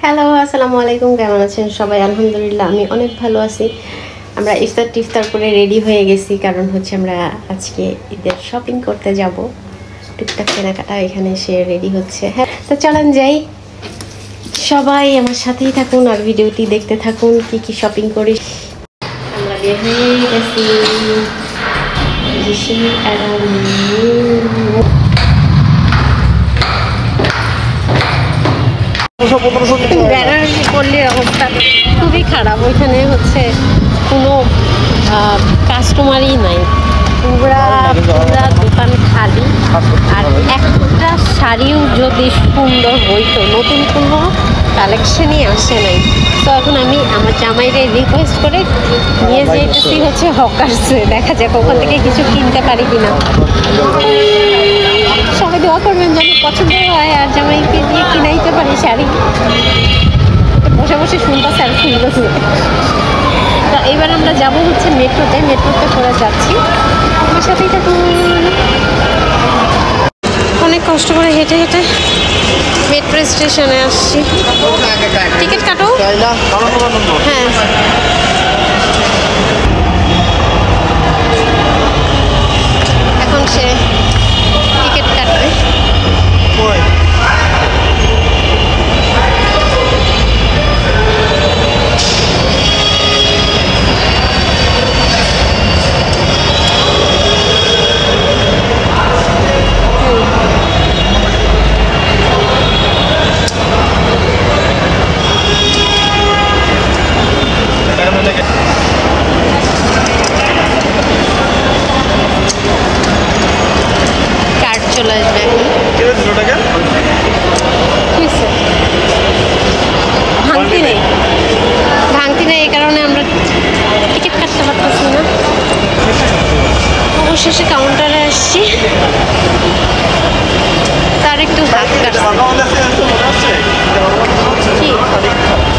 Hello, আসসালামু আলাইকুম। কেমন আছেন সবাই? আলহামদুলিল্লাহ আমি অনেক ভালো আছি। আমরা ইফতার করে রেডি হয়ে গেছি, কারণ হচ্ছে আমরা আজকে ঈদের শপিং করতে যাব। টুকটাক কেনাকাটা এখানে এসে রেডি হচ্ছে। হ্যাঁ, তো চলেন যাই। সবাই আমার সাথেই থাকুন আর ভিডিওটি দেখতে থাকুন কি কি শপিং করি। আমরা বের হয়ে গেছি। পল্লীর অবস্থা খুবই খারাপ। ওইখানে হচ্ছে কোনো কাস্টমারই নাই, পুরা দোকান খালি। আর একটা শাড়িও যদি সুন্দর হইতো, নতুন কোনো কালেকশনই আসে নাই। তো এখন আমি আমার জামাইরে রিকোয়েস্ট করে নিয়ে যেতেছি হচ্ছে হকার্সে। দেখা যাক ওখান থেকে কিছু কিনতে পারি কিনা। সবাই দোয়া করবেন যেন পছন্দ হয় আর জামাইকে দিয়ে কিনাইতে পারি শাড়ি। বসে বসে শুনতেছে আর শুনতেছে। তো এবার আমরা যাব হচ্ছে মেট্রোতে করে যাচ্ছি। আমার সাথেই থাকুন। অনেক কষ্ট করে হেঁটে হেঁটে মেট্রো স্টেশনে আসছি। টিকিট কাটো। হ্যাঁ, এখন সে টিকিট কাটবে। চলে আসবে ভাঙতি নেই, এই কারণে আমরা টিকিট কাটতে পারতেছি না। অবশেষে কাউন্টারে আসছি। তার একটু হাত কাটছে।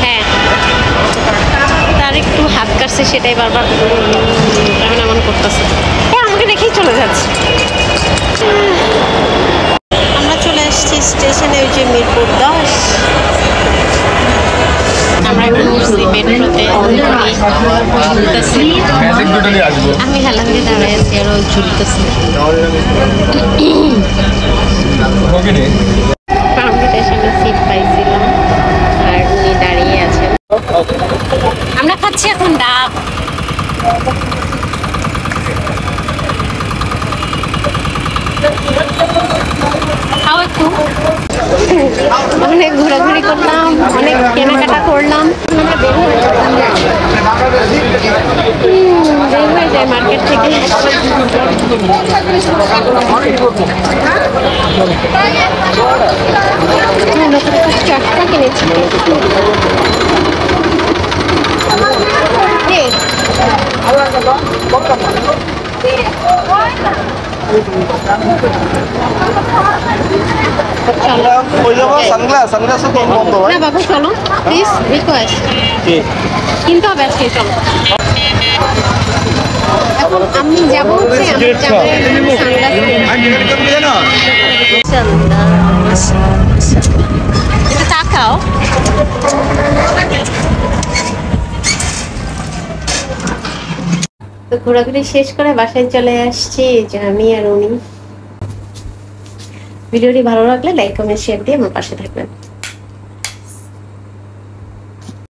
হ্যাঁ, তার একটু হাত কাটছে, সেটাই বারবার এমন এমন করতেছে। আমাকে রেখেই চলে যাচ্ছে। আমরা চলে আসছি স্টেশনে, ওই যে মিরপুর 10। আমরা এখন উঠছি মেট্রোতে। আমি হেলান দিয়ে দাঁড়ায় আছি আর ওই ঝুলতেছি। ফাউন্ডেশনে সিট পাইছিলাম আর উনি দাঁড়িয়ে আছেন। আমরা খাচ্ছি এখন ডাব। অনেক ঘোরাঘুরি করলাম, অনেক কেনাকাটা করলাম। বের হয়ে যায় মার্কেট থেকে। চারটা কিনেছি। না বাবু, চলো প্লিজ, রিকোয়েস্ট। কিনতে হবে আজকে, চলো। এখন আমি যাবো হচ্ছে এটা তাকাও। তো ঘোরাঘুরি শেষ করে বাসায় চলে আসছি, যে আমি আর উনি। ভিডিওটি ভালো লাগলে লাইক কমেন্ট শেয়ার দিয়ে আমার পাশে থাকবেন।